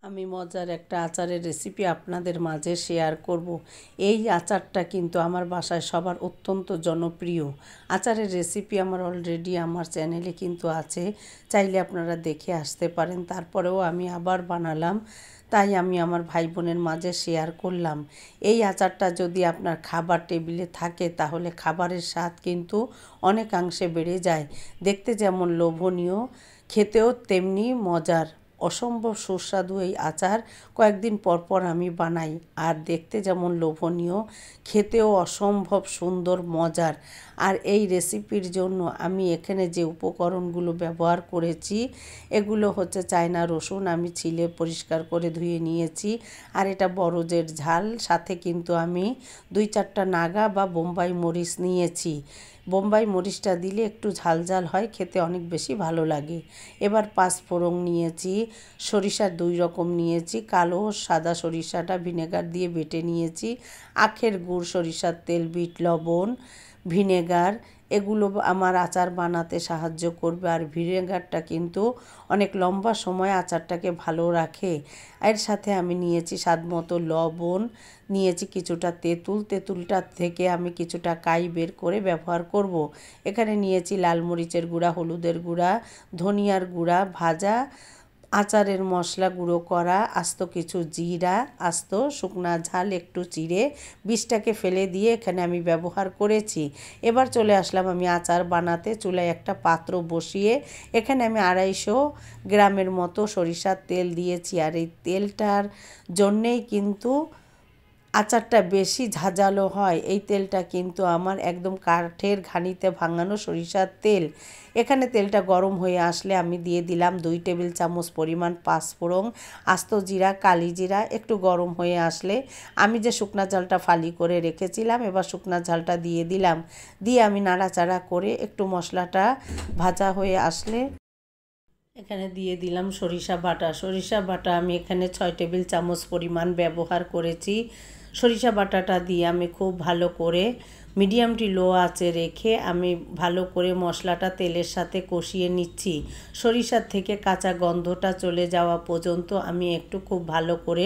আমি মজার একটা আচারের রেসিপি আপনাদের মাঝে শেয়ার করব। এই আচারটা কিন্তু আমার বাসায় সবার অত্যন্ত জনপ্রিয়। আচারের রেসিপি আমার অলরেডি আমার চ্যানেলে কিন্তু আছে, চাইলে আপনারা দেখে আসতে পারেন। তারপরেও আমি আবার বানালাম, তাই আমি আমার ভাই বোনের মাঝে শেয়ার করলাম। এই আচারটা যদি আপনার খাবার টেবিলে থাকে তাহলে খাবারের স্বাদ কিন্তু অনেকাংশে বেড়ে যায়। দেখতে যেমন লোভনীয়, খেতেও তেমনি মজার। অসম্ভব সুস্বাদু এই আচার কয়েকদিন পর পর আমি বানাই, আর দেখতে যেমন লোভনীয়, খেতেও অসম্ভব সুন্দর মজার। আর এই রেসিপির জন্য আমি এখানে যে উপকরণগুলো ব্যবহার করেছি এগুলো হচ্ছে চায়না রসুন, আমি ছিলে পরিষ্কার করে ধুয়ে নিয়েছি। আর এটা বড়জের ঝাল, সাথে কিন্তু আমি 2-4টা নাগা বা বোম্বাই মরিচ নিয়েছি। বোম্বাই মরিচটা দিলে একটু ঝাল ঝাল হয়, খেতে অনেক বেশি ভালো লাগে। এবার 5 ফোড়ন নিয়েছি, সরিষা 2 রকম নিয়েছি, কালো সাদা সরিষাটা ভিনেগার দিয়ে বেটে নিয়েছি, আখের গুড়, সরিষার তেল, বিট লবণ, ভিনেগার, এগুলো আমার আচার বানাতে সাহায্য করবে। আর ভিনেগারটা কিন্তু অনেক লম্বা সময় আচারটাকে ভালো রাখে। এর সাথে আমি নিয়েছি স্বাদ মতো লবণ, নিয়েছি কিছুটা তেঁতুল, তেঁতুলটা থেকে আমি কিছুটা কাই বের করে ব্যবহার করব। এখানে নিয়েছি লাল মরিচের গুঁড়া, হলুদের গুঁড়া, ধনিয়ার গুঁড়া, ভাজা আচারের মশলা গুঁড়ো করা, আস্ত কিছু জিরা, আস্ত শুকনা ঝাল একটু চিড়ে বীজটাকে ফেলে দিয়ে এখানে আমি ব্যবহার করেছি। এবার চলে আসলাম আমি আচার বানাতে। চুলায় একটা পাত্র বসিয়ে এখানে আমি 250 গ্রামের মতো সরিষার তেল দিয়েছি। আর এই তেলটার জন্যেই কিন্তু আচারটা বেশি ঝাঁঝালো হয়। এই তেলটা কিন্তু আমার একদম কাঠের ঘানিতে ভাঙানো সরিষার তেল। এখানে তেলটা গরম হয়ে আসলে আমি দিয়ে দিলাম 2 টেবিল চামচ পরিমাণ পাঁচফোড়ন, আস্ত জিরা, কালি জিরা। একটু গরম হয়ে আসলে আমি যে শুকনা ঝালটা ফালি করে রেখেছিলাম, এবার শুকনা ঝালটা দিয়ে দিলাম। দিয়ে আমি নাড়াচাড়া করে একটু মশলাটা ভাজা হয়ে আসলে এখানে দিয়ে দিলাম সরিষা বাটা। সরিষা বাটা আমি এখানে 6 টেবিল চামচ পরিমাণ ব্যবহার করেছি। সরিষা বাটাটা দিয়ে আমি খুব ভালো করে মিডিয়াম টু লো আঁচে রেখে আমি ভালো করে মশলাটা তেলের সাথে কষিয়ে নিচ্ছি। সরিষার থেকে কাঁচা গন্ধটা চলে যাওয়া পর্যন্ত আমি একটু খুব ভালো করে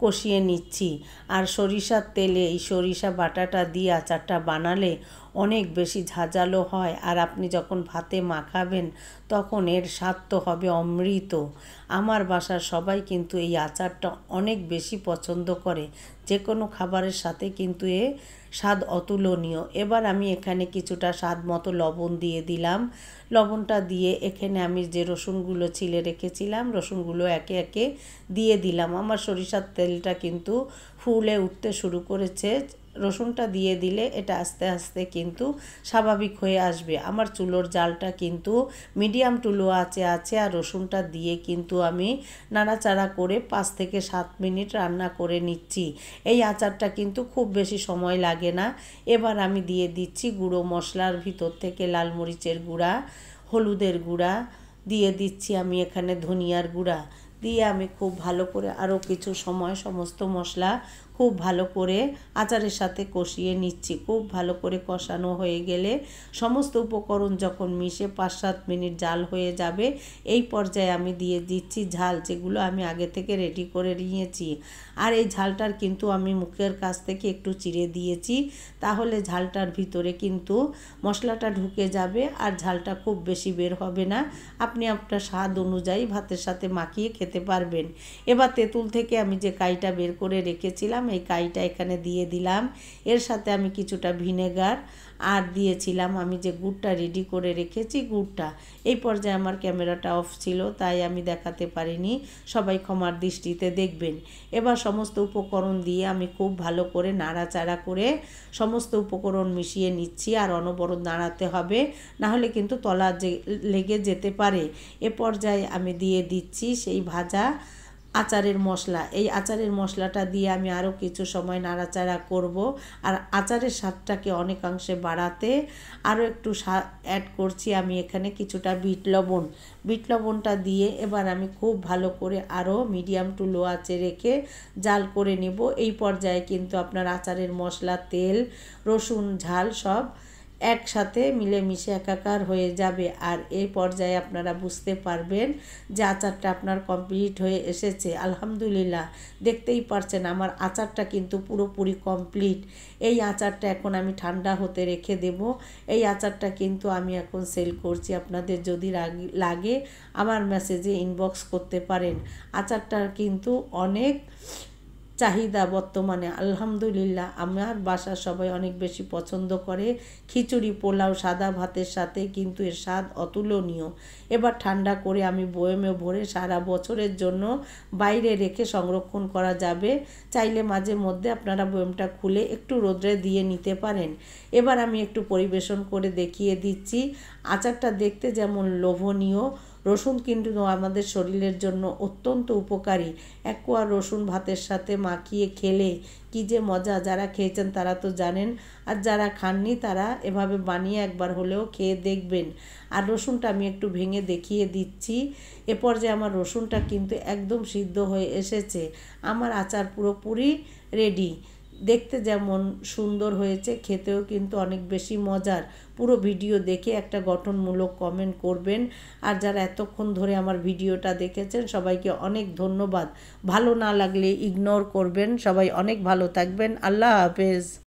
কষিয়ে নিচ্ছি। আর সরিষার তেলে এই সরিষা বাটাটা দিয়ে আচারটা বানালে অনেক বেশি ঝাঁঝালো হয়। আর আপনি যখন ভাতে মাখাবেন তখন এর স্বাদ তো হবে অমৃত। আমার বাসার সবাই কিন্তু এই আচারটা অনেক বেশি পছন্দ করে। যে কোনো খাবারের সাথে কিন্তু এ স্বাদ অতুলনীয়। এবার আমি এখানে কিছুটা স্বাদ মতো লবণ দিয়ে দিলাম। লবণটা দিয়ে এখানে আমি যে রসুনগুলো ছিলে রেখেছিলাম রসুনগুলো একে একে দিয়ে দিলাম। আমার সরিষার তেলটা কিন্তু ফুলে উঠতে শুরু করেছে। রসুনটা দিয়ে দিলে এটা আস্তে আস্তে কিন্তু স্বাভাবিক হয়ে আসবে। আমার চুলোর জালটা কিন্তু মিডিয়াম টু লো আঁচে আছে। আর রসুনটা দিয়ে কিন্তু আমি নাড়াচাড়া করে 5 থেকে 7 মিনিট রান্না করে নিচ্ছি। এই আচারটা কিন্তু খুব বেশি সময় লাগে না। এবার আমি দিয়ে দিচ্ছি গুঁড়ো মশলার ভিতর থেকে লাল মরিচের গুঁড়া, হলুদের গুঁড়া দিয়ে দিচ্ছি, আমি এখানে ধনিয়ার গুঁড়া দিয়ে আমি খুব ভালো করে আরও কিছু সময় সমস্ত মশলা খুব ভালো করে আচারের সাথে কষিয়ে নিচ্ছি। খুব ভালো করে কষানো হয়ে গেলে সমস্ত উপকরণ যখন মিশে 5-7 মিনিট জাল হয়ে যাবে, এই পর্যায়ে আমি দিয়ে দিচ্ছি ঝাল, যেগুলো আমি আগে থেকে রেডি করে নিয়েছি। আর এই ঝালটার কিন্তু আমি মুখের কাছ থেকে একটু চিড়ে দিয়েছি, তাহলে ঝালটার ভিতরে কিন্তু মশলাটা ঢুকে যাবে আর ঝালটা খুব বেশি বের হবে না। আপনি আপনার স্বাদ অনুযায়ী ভাতের সাথে মাখিয়ে খেতে পারবেন। এবার তেঁতুল থেকে আমি যে কাইটা বের করে রেখেছিলাম এই কাইটা এখানে দিয়ে দিলাম। এর সাথে আমি কিছুটা ভিনেগার আর দিয়েছিলাম আমি যে গুড়টা রেডি করে রেখেছি গুড়টা। এই পর্যায়ে আমার ক্যামেরাটা অফ ছিল তাই আমি দেখাতে পারিনি, সবাই ক্ষমার দৃষ্টিতে দেখবেন। এবার সমস্ত উপকরণ দিয়ে আমি খুব ভালো করে নাড়াচাড়া করে সমস্ত উপকরণ মিশিয়ে নিচ্ছি। আর অনবরত নাড়াতে হবে, নাহলে কিন্তু তলা লেগে যেতে পারে। এ পর্যায়ে আমি দিয়ে দিচ্ছি সেই ভাজা আচারের মশলা। এই আচারের মশলাটা দিয়ে আমি আরও কিছু সময় নাড়াচাড়া করব। আর আচারের স্বাদটাকে অনেকাংশে বাড়াতে আরও একটু অ্যাড করছি আমি এখানে কিছুটা বিট লবণ। বিট লবণটা দিয়ে এবার আমি খুব ভালো করে আরও মিডিয়াম টু লো আঁচে রেখে জাল করে নেব। এই পর্যায়ে কিন্তু আপনার আচারের মশলা, তেল, রসুন, ঝাল সব একসাথে মিলেমিশে একাকার হয়ে যাবে। আর এই পর্যায়ে আপনারা বুঝতে পারবেন যে আচারটা আপনার কমপ্লিট হয়ে এসেছে। আলহামদুলিল্লাহ, দেখতেই পারছেন আমার আচারটা কিন্তু পুরোপুরি কমপ্লিট। এই আচারটা এখন আমি ঠান্ডা হতে রেখে দেব। এই আচারটা কিন্তু আমি এখন সেল করছি, আপনাদের যদি লাগে আমার মেসেজে ইনবক্স করতে পারেন। আচারটার কিন্তু অনেক চাহিদা বর্তমানে। আলহামদুলিল্লাহ, আমার বাসার সবাই অনেক বেশি পছন্দ করে। খিচুড়ি, পোলাও, সাদা ভাতের সাথে কিন্তু এর স্বাদ অতুলনীয়। এবার ঠান্ডা করে আমি বয়মে ভরে সারা বছরের জন্য বাইরে রেখে সংরক্ষণ করা যাবে। চাইলে মাঝে মধ্যে আপনারা বয়মটা খুলে একটু রোদ্রে দিয়ে নিতে পারেন। এবার আমি একটু পরিবেশন করে দেখিয়ে দিচ্ছি। আচারটা দেখতে যেমন লোভনীয়, রসুন কিন্তু আমাদের শরীরের জন্য অত্যন্ত উপকারী। এক কোয়া রসুন ভাতের সাথে মাখিয়ে খেলে কী যে মজা, যারা খেয়েছেন তারা তো জানেন, আর যারা খাননি তারা এভাবে বানিয়ে একবার হলেও খেয়ে দেখবেন। আর রসুনটা আমি একটু ভেঙে দেখিয়ে দিচ্ছি। এ পর্যায়ে আমার রসুনটা কিন্তু একদম সিদ্ধ হয়ে এসেছে। আমার আচার পুরোপুরি রেডি। দেখতে যেমন সুন্দর হয়েছে, খেতেও কিন্তু অনেক বেশি মজার। পুরো ভিডিও দেখে একটা গঠনমূলক কমেন্ট করবেন। আর যারা এতক্ষণ ধরে আমার ভিডিওটা দেখেছেন সবাইকে অনেক ধন্যবাদ। ভালো না লাগলে ইগনোর করবেন। সবাই অনেক ভালো থাকবেন। আল্লাহ হাফেজ।